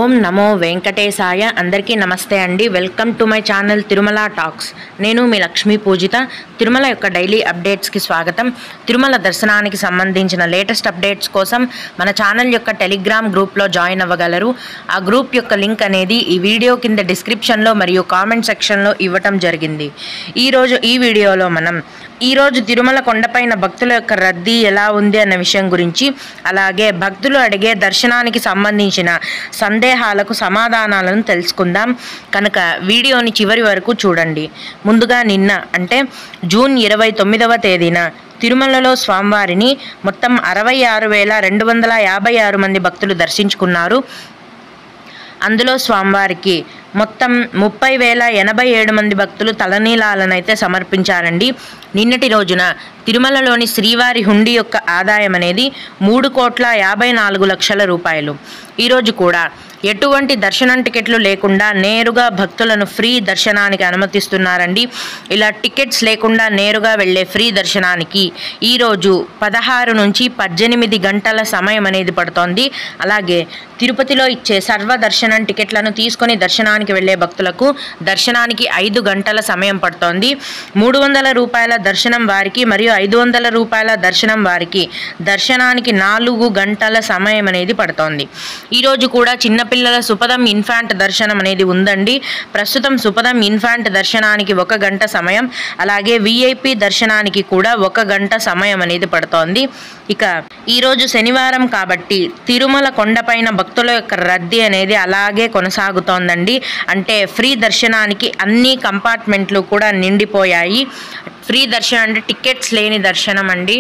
ఓం నమో వెంకటేశాయ. అందరికీ నమస్తే అండి. Welcome to my channel Tirumala talks. నేను మీ లక్ష్మీ పూజిత. తిరుమల యొక్క డైలీ అప్డేట్స్కి స్వాగతం. తిరుమల దర్శనానికి సంబంధించిన లేటెస్ట్ అప్డేట్స్ కోసం మన ఛానల్ యొక్క టెలిగ్రామ్ గ్రూప్లో జాయిన్ అవ్వగలరు. ఆ గ్రూప్ యొక్క లింక్ అనేది ఈ వీడియో కింద డిస్క్రిప్షన్లో మరియు కామెంట్ సెక్షన్లో ఇవ్వటం జరిగింది. ఈరోజు ఈ వీడియోలో మనం తిరుమల కొండపైన భక్తుల యొక్క రద్దీ ఎలా ఉంది అన్న విషయం గురించి, అలాగే భక్తులు అడిగే దర్శనానికి సంబంధించిన సందేహాలకు సమాధానాలను తెలుసుకుందాం. కనుక వీడియోని చివరి వరకు చూడండి. ముందుగా నిన్న అంటే జూన్ 29వ తేదీన తిరుమలలో స్వామివారిని మొత్తం 66,256 మంది భక్తులు దర్శించుకున్నారు. అందులో స్వామివారికి మొత్తం 30,087 మంది భక్తులు తలనీలాలనైతే సమర్పించారండి. నిన్నటి రోజున తిరుమలలోని శ్రీవారి హుండీ యొక్క ఆదాయం అనేది 3,54,00,000 రూపాయలు. ఈరోజు కూడా ఎటువంటి దర్శనం టికెట్లు లేకుండా నేరుగా భక్తులను ఫ్రీ దర్శనానికి అనుమతిస్తున్నారండి. ఇలా టికెట్స్ లేకుండా నేరుగా వెళ్ళే ఫ్రీ దర్శనానికి ఈరోజు 16 నుంచి 18 గంటల సమయం అనేది పడుతోంది. అలాగే తిరుపతిలో ఇచ్చే సర్వ దర్శనం టికెట్లను తీసుకొని దర్శనానికి వెళ్ళే భక్తులకు దర్శనానికి 5 గంటల సమయం పడుతోంది. 300 రూపాయల దర్శనం వారికి మరియు 500 రూపాయల దర్శనం వారికి దర్శనానికి 4 గంటల సమయం అనేది పడుతోంది. ఈరోజు కూడా చిన్నపిల్లల సుపదం ఇన్ఫాంట్ దర్శనం అనేది ఉందండి. ప్రస్తుతం సుపదం ఇన్ఫాంట్ దర్శనానికి 1 గంట సమయం, అలాగే విఐపి దర్శనానికి కూడా 1 గంట సమయం అనేది పడుతోంది. ఇక ఈరోజు శనివారం కాబట్టి తిరుమల కొండపైన భక్తుల యొక్క రద్దీ అనేది అలాగే కొనసాగుతోందండి. అంటే ఫ్రీ దర్శనానికి అన్ని కంపార్ట్మెంట్లు కూడా నిండిపోయాయి. ఫ్రీ దర్శనం అంటే టికెట్స్ లేని దర్శనం అండి.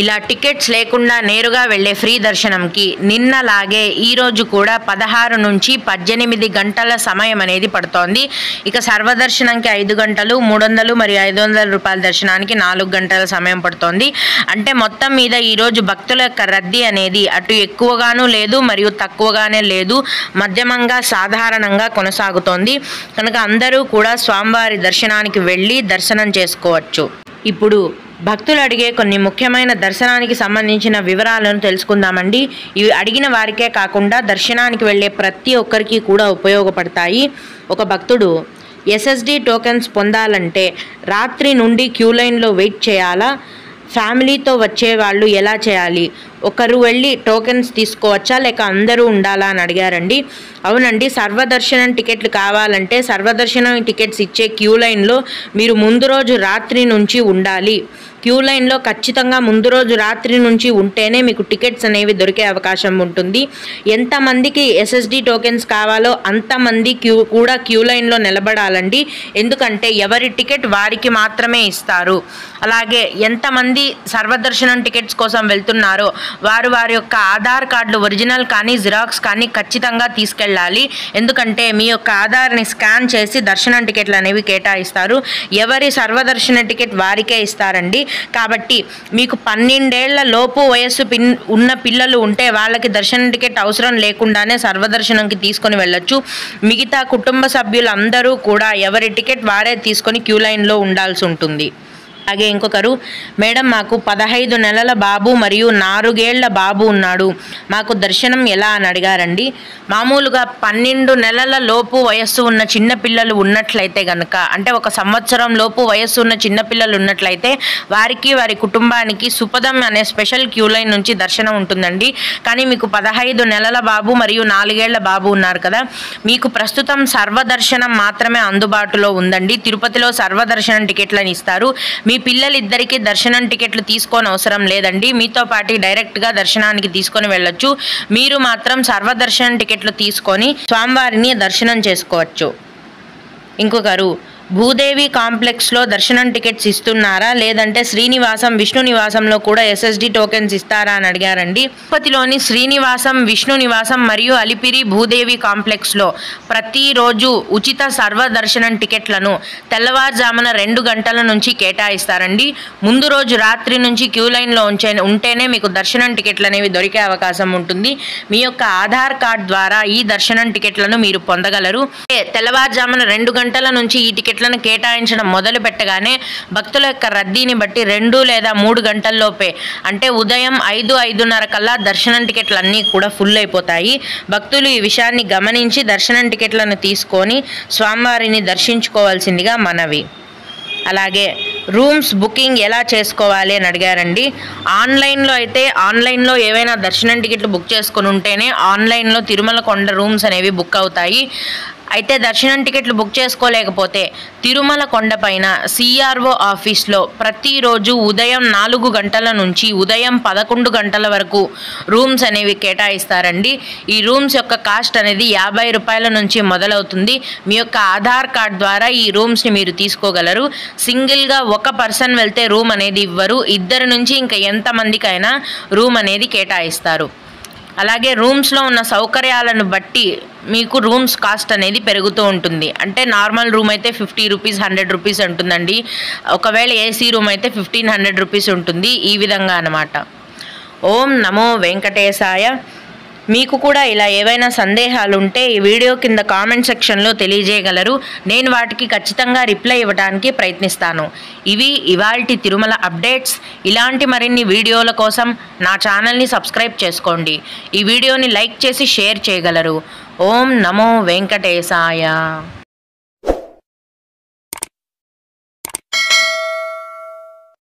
ఇలా టికెట్స్ లేకుండా నేరుగా వెళ్ళే ఫ్రీ దర్శనంకి నిన్నలాగే ఈరోజు కూడా 16 నుంచి 18 గంటల సమయం అనేది పడుతోంది. ఇక సర్వదర్శనంకి 5 గంటలు, 300 మరియు 500 రూపాయల దర్శనానికి 4 గంటల సమయం పడుతోంది. అంటే మొత్తం మీద ఈరోజు భక్తుల యొక్క రద్దీ అనేది అటు ఎక్కువగానూ లేదు మరియు తక్కువగానే లేదు, మధ్యమంగా సాధారణంగా కొనసాగుతోంది. కనుక అందరూ కూడా స్వామివారి దర్శనానికి వెళ్ళి దర్శనం చేసుకోవచ్చు. ఇప్పుడు భక్తులు అడిగే కొన్ని ముఖ్యమైన దర్శనానికి సంబంధించిన వివరాలను తెలుసుకుందామండి. ఇవి అడిగిన వారికే కాకుండా దర్శనానికి వెళ్ళే ప్రతి ఒక్కరికి కూడా ఉపయోగపడతాయి. ఒక భక్తుడు ఎస్ఎస్డి టోకెన్స్ పొందాలంటే రాత్రి నుండి క్యూ లైన్లో వెయిట్ చేయాలా? ఫ్యామిలీతో వచ్చే వాళ్ళు ఎలా చేయాలి? ఒకరు వెళ్ళి టోకెన్స్ తీసుకోవచ్చా లేక అందరూ ఉండాలా అని అడిగారండి. అవునండి, సర్వదర్శనం టికెట్లు కావాలంటే సర్వదర్శనం టికెట్స్ ఇచ్చే క్యూ లైన్లో మీరు ముందు రోజు రాత్రి నుంచి ఉండాలి. క్యూ లైన్లో ఖచ్చితంగా ముందు రోజు రాత్రి నుంచి ఉంటేనే మీకు టికెట్స్ అనేవి దొరికే అవకాశం ఉంటుంది. ఎంతమందికి ఎస్ఎస్డి టోకెన్స్ కావాలో అంతమంది క్యూ లైన్లో నిలబడాలండి. ఎందుకంటే ఎవరి టికెట్ వారికి మాత్రమే ఇస్తారు. అలాగే ఎంతమంది సర్వదర్శనం టికెట్స్ కోసం వెళ్తున్నారో వారి యొక్క ఆధార్ కార్డులు ఒరిజినల్ కానీ జిరాక్స్ కానీ ఖచ్చితంగా తీసుకెళ్ళాలి. ఎందుకంటే మీ యొక్క ఆధార్ని స్కాన్ చేసి దర్శనం టికెట్లు అనేవి కేటాయిస్తారు. ఎవరి సర్వదర్శన టికెట్ వారికే ఇస్తారండి. కాబట్టి మీకు 12 ఏళ్ల లోపు వయస్సు ఉన్న పిల్లలు ఉంటే వాళ్ళకి దర్శనం టికెట్ అవసరం లేకుండానే సర్వదర్శనంకి తీసుకొని వెళ్ళొచ్చు. మిగతా కుటుంబ సభ్యులందరూ కూడా ఎవరి టికెట్ వారే తీసుకొని క్యూ లైన్లో ఉండాల్సి ఉంటుంది. అలాగే ఇంకొకరు, మేడం మాకు 15 నెలల బాబు మరియు 4 ఏళ్ల బాబు ఉన్నాడు, మాకు దర్శనం ఎలా అని అడిగారండి. మామూలుగా 12 నెలల లోపు వయస్సు ఉన్న చిన్నపిల్లలు ఉన్నట్లయితే కనుక, అంటే 1 సంవత్సరం లోపు వయస్సు ఉన్న చిన్నపిల్లలు ఉన్నట్లయితే వారికి వారి కుటుంబానికి సుపదం అనే స్పెషల్ క్యూ లైన్ నుంచి దర్శనం ఉంటుందండి. కానీ మీకు 15 నెలల బాబు మరియు 4 ఏళ్ల బాబు ఉన్నారు కదా, మీకు ప్రస్తుతం సర్వదర్శనం మాత్రమే అందుబాటులో ఉందండి. తిరుపతిలో సర్వదర్శనం టికెట్లను ఇస్తారు. మీ పిల్లలిద్దరికీ దర్శనం టికెట్లు తీసుకోని అవసరం లేదండి. మీతో పాటు డైరెక్ట్గా దర్శనానికి తీసుకొని వెళ్ళొచ్చు. మీరు మాత్రం సర్వదర్శనం టికెట్లు తీసుకొని స్వామివారిని దర్శనం చేసుకోవచ్చు. ఇంకొకరు, భూదేవి కాంప్లెక్స్లో దర్శనం టికెట్స్ ఇస్తున్నారా లేదంటే శ్రీనివాసం విష్ణు నివాసంలో కూడా ఎస్ఎస్డి టోకెన్స్ ఇస్తారా అని అడిగారండి. తిరుపతిలోని శ్రీనివాసం, విష్ణు నివాసం మరియు అలిపిరి భూదేవి కాంప్లెక్స్లో ప్రతిరోజు ఉచిత సర్వదర్శనం టికెట్లను తెల్లవారుజామున 2 గంటల నుంచి కేటాయిస్తారండి. ముందు రోజు రాత్రి నుంచి క్యూ లైన్లో ఉంటేనే మీకు దర్శనం టికెట్లు అనేవి దొరికే అవకాశం ఉంటుంది. మీ యొక్క ఆధార్ కార్డ్ ద్వారా ఈ దర్శనం టికెట్లను మీరు పొందగలరు. తెల్లవారుజామున 2 గంటల నుంచి ఈ టికెట్ సీట్లను కేటాయించడం మొదలు పెట్టగానే భక్తుల యొక్క రద్దీని బట్టి 2 లేదా 3 గంటల్లోపే అంటే ఉదయం 5-5:30 కల్లా దర్శనం టికెట్లు అన్నీ కూడా ఫుల్ అయిపోతాయి. భక్తులు ఈ విషయాన్ని గమనించి దర్శనం టికెట్లను తీసుకొని స్వామివారిని దర్శించుకోవాల్సిందిగా మనవి. అలాగే రూమ్స్ బుకింగ్ ఎలా చేసుకోవాలి అని అడిగారండి. ఆన్లైన్లో అయితే ఆన్లైన్లో ఏవైనా దర్శనం టికెట్లు బుక్ చేసుకొని ఉంటేనే ఆన్లైన్లో తిరుమల కొండ రూమ్స్ అనేవి బుక్ అవుతాయి. అయితే దర్శనం టికెట్లు బుక్ చేసుకోలేకపోతే తిరుమల కొండపైన CRO ఆఫీస్లో ప్రతిరోజు ఉదయం 4 గంటల నుంచి ఉదయం 11 గంటల వరకు రూమ్స్ అనేవి కేటాయిస్తారండి. ఈ రూమ్స్ యొక్క కాస్ట్ అనేది 50 రూపాయల నుంచి మొదలవుతుంది. మీ యొక్క ఆధార్ కార్డ్ ద్వారా ఈ రూమ్స్ని మీరు తీసుకోగలరు. సింగిల్గా ఒక పర్సన్ వెళ్తే రూమ్ అనేది ఇవ్వరు. 2 నుంచి ఇంకా ఎంతమందికైనా రూమ్ అనేది కేటాయిస్తారు. అలాగే రూమ్స్లో ఉన్న సౌకర్యాలను బట్టి మీకు రూమ్స్ కాస్ట్ అనేది పెరుగుతూ ఉంటుంది. అంటే నార్మల్ రూమ్ అయితే 50 రూపీస్ 100 రూపీస్ ఉంటుందండి. ఒకవేళ ఏసీ రూమ్ అయితే 1500 రూపీస్ ఉంటుంది. ఈ విధంగా అన్నమాట. ఓం నమో వెంకటేశాయ. మీకు కూడా ఇలా ఏవైనా సందేహాలు ఉంటే ఈ వీడియో కింద కామెంట్ సెక్షన్లో తెలియజేయగలరు. నేను వాటికి ఖచ్చితంగా రిప్లై ఇవ్వడానికి ప్రయత్నిస్తాను. ఇవి ఇవాల్టి తిరుమల అప్డేట్స్. ఇలాంటి మరిన్ని వీడియోల కోసం నా ఛానల్ని సబ్స్క్రైబ్ చేసుకోండి. ఈ వీడియోని లైక్ చేసి షేర్ చేయగలరు. ఓం నమో వెంకటేశాయ.